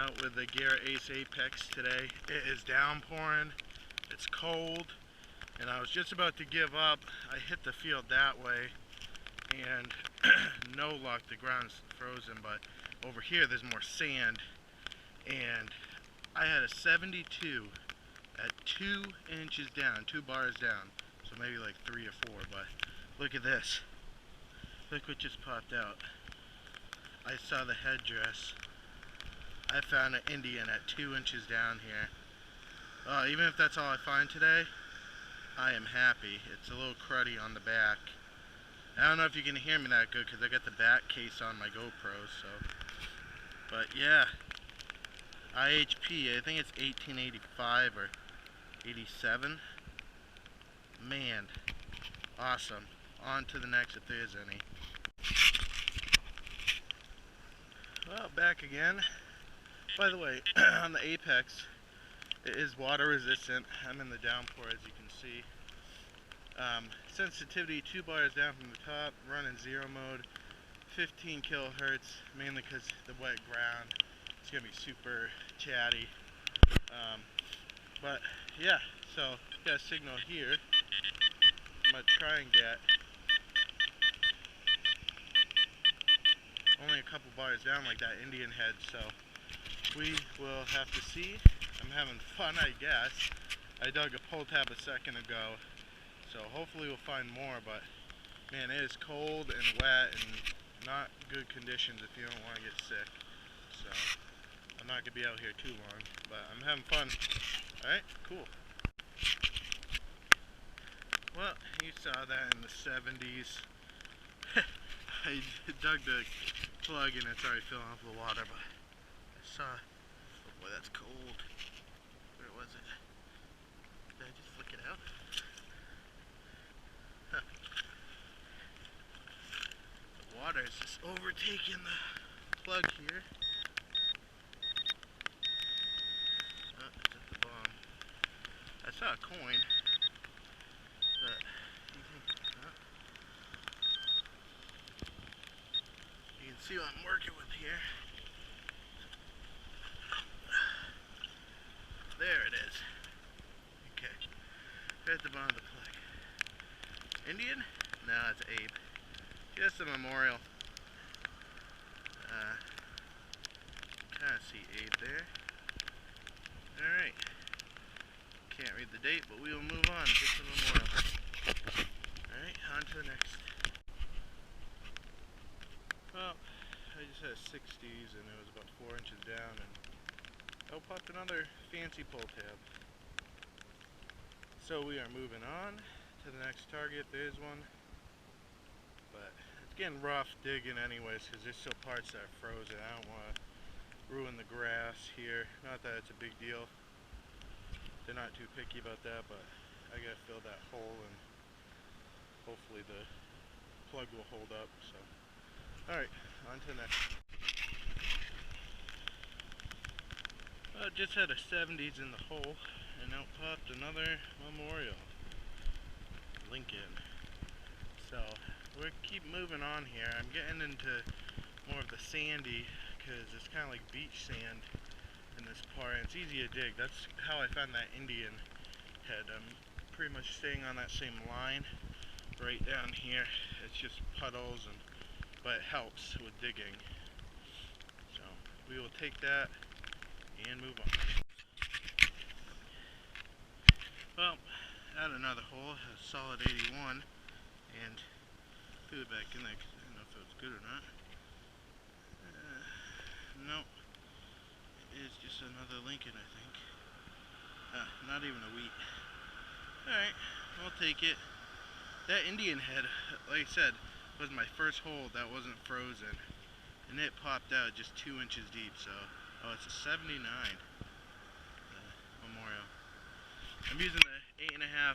out with the Garrett Ace Apex today. It is downpouring, it's cold, and I was just about to give up. I hit the field that way, and no luck, the ground's frozen, but over here there's more sand, and I had a 72 at 2 inches down, 2 bars down, so maybe like 3 or 4, but look at this. Look what just popped out. I saw the headdress. I found an Indian at 2 inches down here. Even if that's all I find today, I am happy. It's a little cruddy on the back. I don't know if you can hear me that good because I got the back case on my Gopro, so. But yeah, IHP, I think it's 1885 or 87. Man, awesome. On to the next if there is any. Well, back again. By the way, on the Apex, it is water resistant. I'm in the downpour, as you can see. Sensitivity 2 bars down from the top, running 0 mode, 15 kilohertz, mainly because the wet ground. It's gonna be super chatty. But yeah, so got a signal here. I'm gonna try and get only a couple bars down like that Indian head, so we will have to see. I'm having fun, I guess. I dug a pull tab a second ago, so hopefully we'll find more, but man, it is cold and wet and not good conditions if you don't want to get sick. So I'm not going to be out here too long, but I'm having fun. Alright, cool. Well, you saw that in the 70s. I dug the plug and it's already filling up with water, but I saw, oh boy, that's cold. Where was it? Did I just flick it out? Huh. The water is just overtaking the plug here. Oh, it's at the bottom. I saw a coin, but you can see what I'm working with here. There it is. Okay. Right at the bottom of the plug. Indian? No, it's Abe. Just a memorial. Kind of see Abe there. Alright. Can't read the date, but we will move on. Just a memorial. Alright, on to the next. Well, I just had 60s and it was about 4 inches down, and oh, popped another fancy pull tab. So we are moving on to the next target. There is one, but it's getting rough digging anyways because there's still parts that are frozen. I don't want to ruin the grass here. Not that it's a big deal. They're not too picky about that, but I gotta fill that hole and hopefully the plug will hold up. So, alright, on to the next. Well, just had a 70s in the hole, and out popped another memorial. Lincoln. So, we'll keep moving on here. I'm getting into more of the sandy, because it's kind of like beach sand in this part, and it's easy to dig. That's how I found that Indian head. I'm pretty much staying on that same line right down here. It's just puddles, but it helps with digging. So, we will take that and move on. Well, at another hole, a solid 81, and put it back in there because I didn't know if it was good or not. Nope, it is just another Lincoln, I think. Not even a wheat. Alright, I'll take it. That Indian head, like I said, was my first hole that wasn't frozen, and it popped out just 2 inches deep, so. Oh, it's a 79 memorial. I'm using the 8.5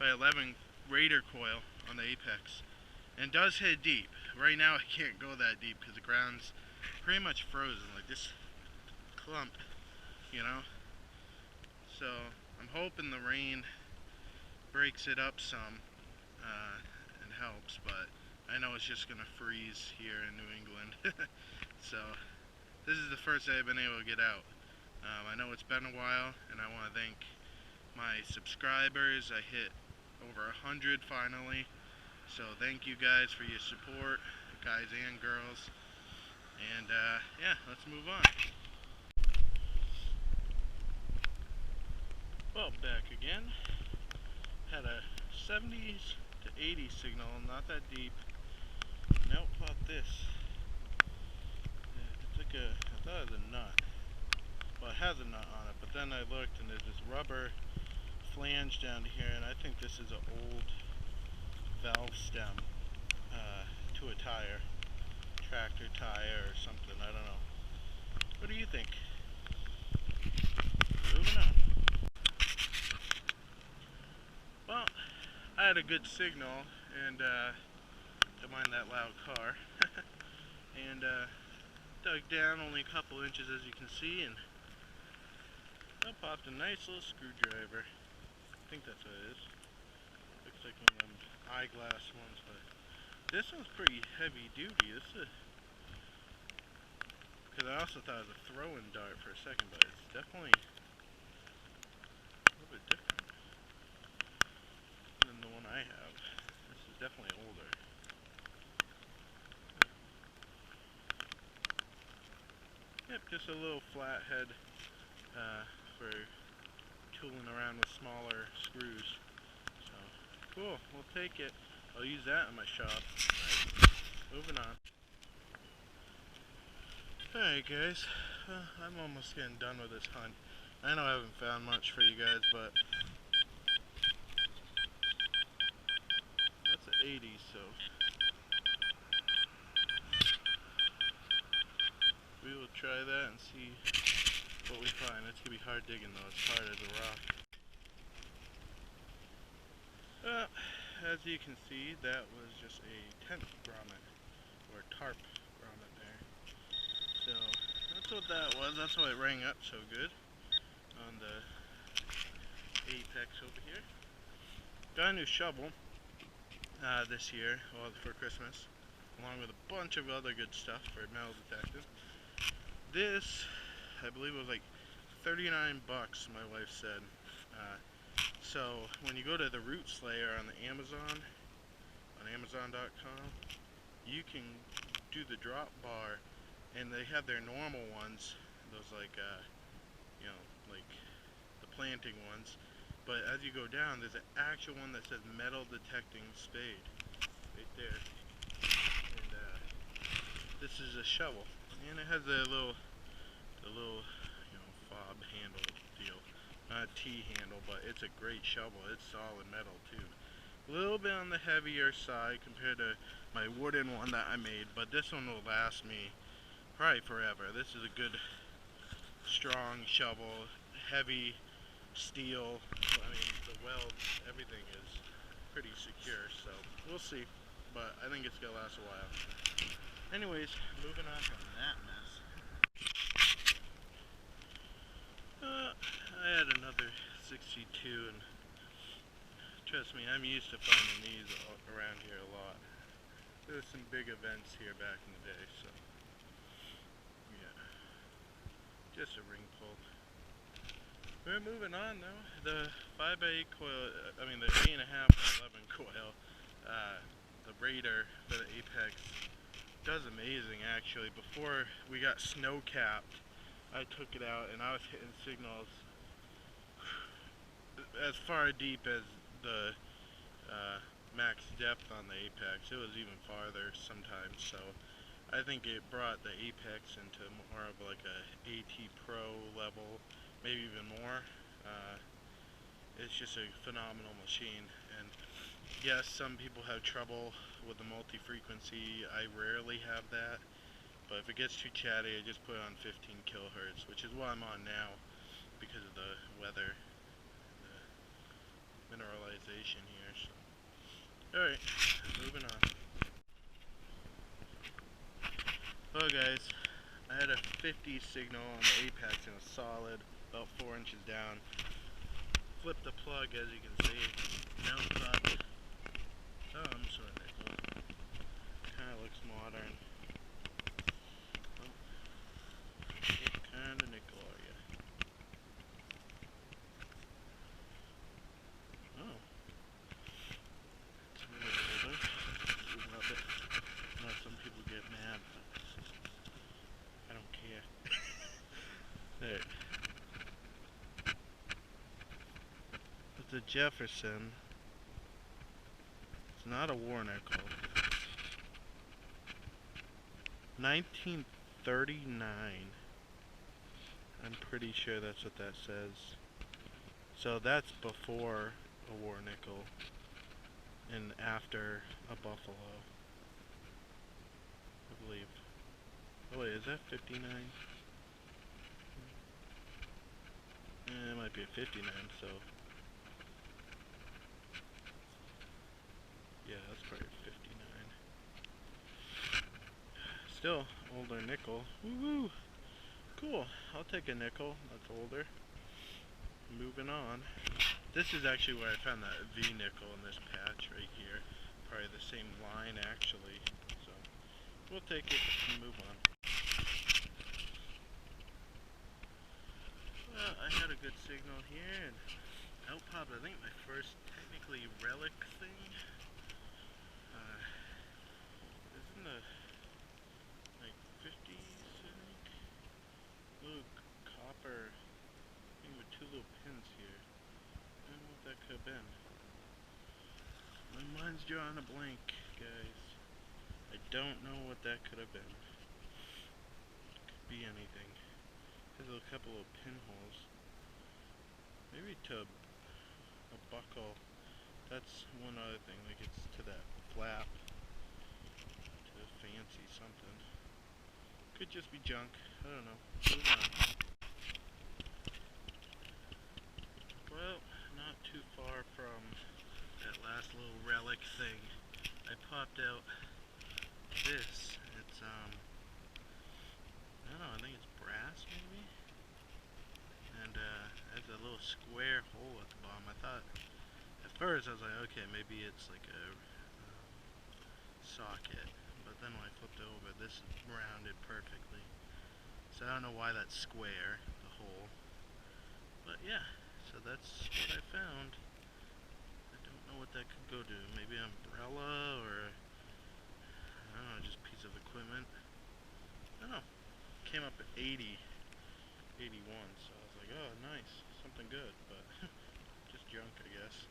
by 11 Raider coil on the Apex, and it does hit deep. Right now I can't go that deep because the ground's pretty much frozen, like this clump, you know. So I'm hoping the rain breaks it up some and helps, but I know it's just gonna freeze here in New England. So this is the first day I've been able to get out. I know it's been a while, and I want to thank my subscribers. I hit over 100 finally, so thank you guys for your support, guys and girls. And yeah, let's move on. Well, back again. Had a 70s to 80s signal, not that deep. Now caught this. It's like I thought it was a nut. Well, it has a nut on it, but then I looked and there's this rubber flange down here, and I think this is an old valve stem to a tire, tractor tire or something, I don't know. What do you think? Moving on. Well, I had a good signal, and don't mind that loud car. And dug down only a couple inches, as you can see, and I popped a nice little screwdriver. I think that's what it is. Looks like one of them eyeglass ones, but this one's pretty heavy duty. This is, because I also thought it was a throwing dart for a second, but it's definitely a little bit different than the one I have. This is definitely older. Yep, just a little flathead for tooling around with smaller screws. So, cool, we'll take it. I'll use that in my shop. Right, moving on. Alright guys, I'm almost getting done with this hunt. I know I haven't found much for you guys, but that's an 80, so we will try that and see what we find. It's going to be hard digging though, it's hard as a rock. As you can see, that was just a tent grommet, or tarp grommet there. So, that's what that was. That's why it rang up so good on the apex over here. Got a new shovel this year, well, for Christmas, along with a bunch of other good stuff for metal detecting. This, I believe it was like 39 bucks, my wife said. So when you go to the Root Slayer on the Amazon, on Amazon.com, you can do the drop bar, and they have their normal ones, those like, you know, like the planting ones. But as you go down, there's an actual one that says metal detecting spade, right there. And this is a shovel, and it has a little, you know, fob handle deal. Not a T-handle, but it's a great shovel. It's solid metal too. A little bit on the heavier side compared to my wooden one that I made, but this one will last me probably forever. This is a good, strong shovel, heavy steel. I mean, the weld, everything is pretty secure, so we'll see. But I think it's gonna last a while. Anyways, moving on from that mess. I had another 62, and trust me, I'm used to finding these around here a lot. There's some big events here back in the day, so yeah, just a ring pull. We're moving on now. The 5x8 coil, I mean the 8.5 11 coil, the Raider for the Apex does amazing actually. Before we got snow capped, I took it out and I was hitting signals as far deep as the max depth on the Apex. It was even farther sometimes, so I think it brought the Apex into more of like a AT Pro level, maybe even more. It's just a phenomenal machine, and yes, some people have trouble with the multi-frequency. I rarely have that, but if it gets too chatty, I just put it on 15 kilohertz, which is what I'm on now because of the weather, the mineralization here. So, alright, moving on. Well guys, I had a 50 signal on the Apex and a solid, about 4 inches down. Flipped the plug, as you can see. Now it's up. Oh, I'm sorry, nickel. Kinda looks modern. Oh. the Jefferson. It's not a war nickel. 1939. I'm pretty sure that's what that says. So that's before a war nickel and after a buffalo, I believe. Oh wait, is that 59? It might be a 59, so yeah, that's probably 59. Still, older nickel. Woo-woo! Cool, I'll take a nickel that's older. Moving on. This is actually where I found that V nickel in this patch right here. Probably the same line actually. So we'll take it and move on. Well, I had a good signal here and out popped, I think, my first technically relic thing. It's in the like 50s, I think. Little copper thing with two little pins here. I don't know what that could have been. My mind's drawing a blank, guys. I don't know what that could have been. Could be anything. Has a couple of pinholes. Maybe to a buckle. That's one other thing. Like it's to that flap. To fancy something. Could just be junk. I don't know. Moving on. Well, not too far from that last little relic thing. I popped out this. It's I don't know, I think it's brass maybe? And it has a little square hole at the bottom. I thought, at first I was like, okay, maybe it's like a socket. But then when I flipped it over, this is rounded perfectly. So I don't know why that's square, the hole. But yeah, so that's what I found. I don't know what that could go to. Maybe an umbrella or, I don't know, just a piece of equipment. I don't know. Came up at 80, 81, so I was like, oh, nice, something good, but just junk, I guess.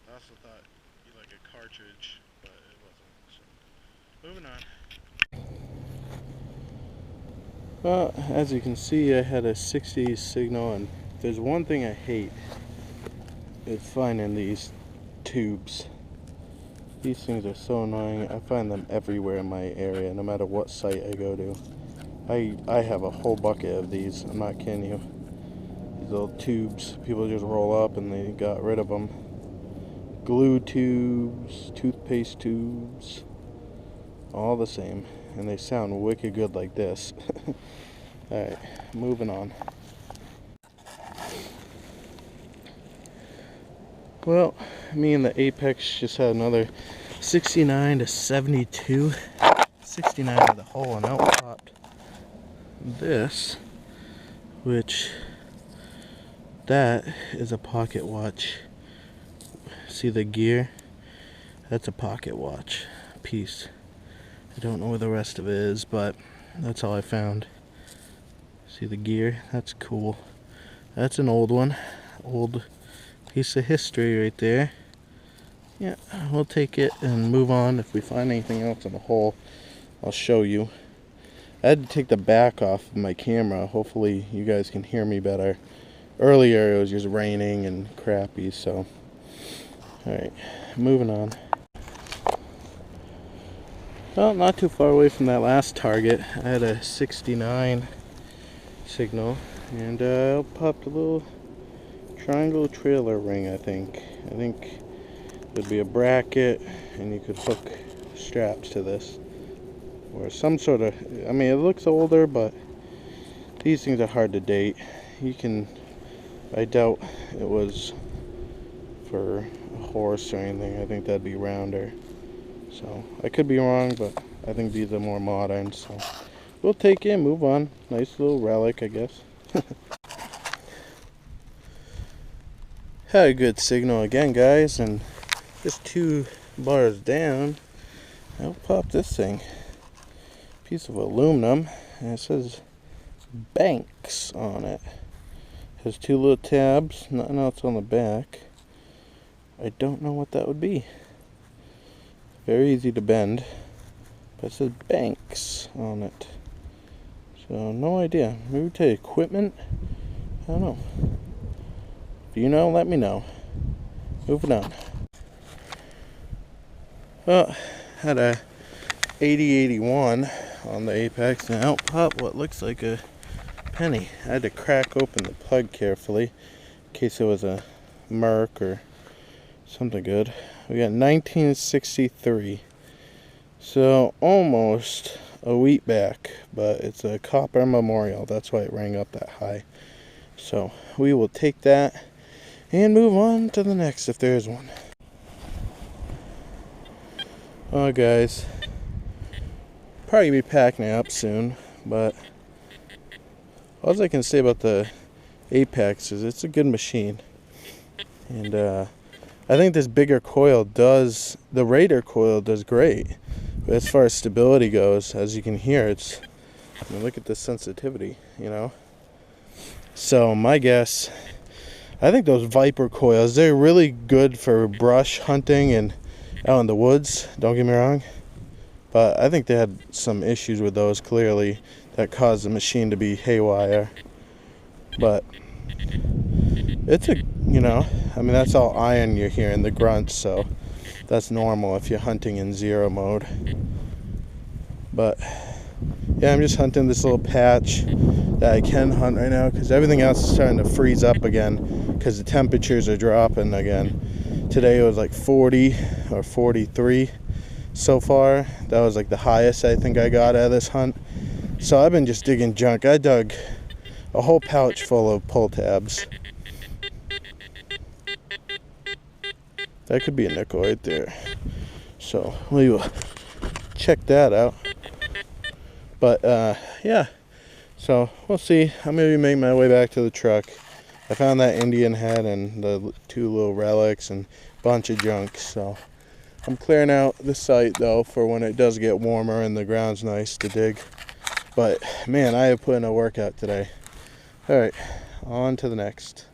I also thought it'd be like a cartridge, but it wasn't, so moving on. Well, as you can see, I had a 60 signal, and if there's one thing I hate, it's finding these tubes. These things are so annoying. I find them everywhere in my area, no matter what site I go to. I have a whole bucket of these, I'm not kidding you. These little tubes, people just roll up and they got rid of them. Glue tubes, toothpaste tubes, all the same. And they sound wicked good like this. Alright, moving on. Well, me and the Apex just had another 69 to 72. 69 with a hole and out popped this, which that is a pocket watch. See the gear? That's a pocket watch piece. I don't know where the rest of it is, but that's all I found. See the gear? That's cool. That's an old one. Old piece of history right there. Yeah, we'll take it and move on. If we find anything else in the hole, I'll show you. I had to take the back off of my camera. Hopefully you guys can hear me better. Earlier it was just raining and crappy, so. Alright, moving on. Well, not too far away from that last target. I had a 69 signal, and I popped a little triangle trailer ring, I think. I think there'd be a bracket, and you could hook straps to this. Or some sort of, I mean, it looks older, but these things are hard to date. I doubt it was for a horse or anything. I think that'd be rounder. So, I could be wrong, but I think these are more modern, so we'll take it and move on. Nice little relic, I guess. Had a good signal again, guys, and just 2 bars down, I'll pop this thing. Piece of aluminum, and it says Banks on it. Has two little tabs, nothing else on the back. I don't know what that would be. Very easy to bend, but it says Banks on it. So no idea. Maybe to equipment? I don't know. If you know, let me know. Moving on. Well, had a 8081 on the apex and out popped what looks like a penny. I had to crack open the plug carefully in case it was a Merc or something good. We got 1963, so almost a wheat back, but it's a copper memorial. That's why it rang up that high. So we will take that and move on to the next if there is one. Oh guys, probably be packing it up soon, but all I can say about the Apex is it's a good machine. And I think this bigger coil does, the Raider coil does great. But as far as stability goes, as you can hear, it's, I mean, look at the sensitivity, you know. So my guess, I think those Viper coils, they're really good for brush hunting and out in the woods, don't get me wrong. But I think they had some issues with those, clearly, that caused the machine to be haywire. But it's a, you know, I mean, that's all iron you're hearing, the grunts, so that's normal if you're hunting in zero mode. But yeah, I'm just hunting this little patch that I can hunt right now because everything else is starting to freeze up again because the temperatures are dropping again. Today it was like 40 or 43 so far. That was like the highest I think I got out of this hunt. So I've been just digging junk. I dug a whole pouch full of pull tabs. That could be a nickel right there. So we will check that out. But yeah, so we'll see. I'm gonna make my way back to the truck. I found that Indian head and the two little relics and a bunch of junk. So I'm clearing out the site though for when it does get warmer and the ground's nice to dig. But man, I have put in a workout today. All right, on to the next.